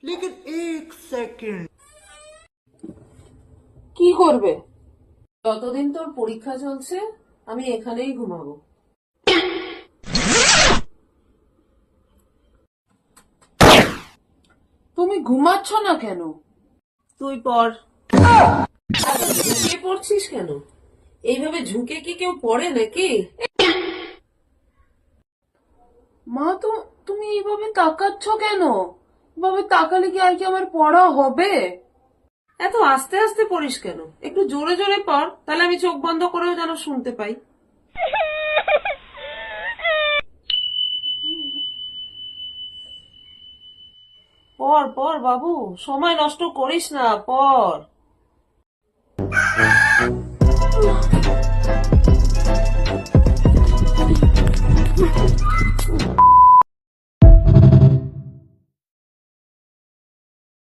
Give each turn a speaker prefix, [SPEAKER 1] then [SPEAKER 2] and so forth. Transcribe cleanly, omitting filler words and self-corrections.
[SPEAKER 1] लेकिन एक सेकंड।
[SPEAKER 2] কি করবে? যতদিন তোর পরীক্ষা চলছে আমি এখানেই ঘুমাবো। তুমি ঘুমাচ্ছ না কেন?
[SPEAKER 1] তুই পড়।
[SPEAKER 2] ঝুঁকে পড়ছিস কেন? এইভাবে ঝুঁকে কি কেউ পড়ে নাকি? মা, তো তুমি এইভাবে তাকাচ্ছ কেন? এভাবে তাকালে কি আর কি আমার পড়া হবে? এত আস্তে আস্তে পড়িস কেন? একটু জোরে জোরে পড়, তাহলে আমি চোখ বন্ধ করেও যেন শুনতে পাই। পড় পড় বাবু, সময় নষ্ট করিস না, পড়।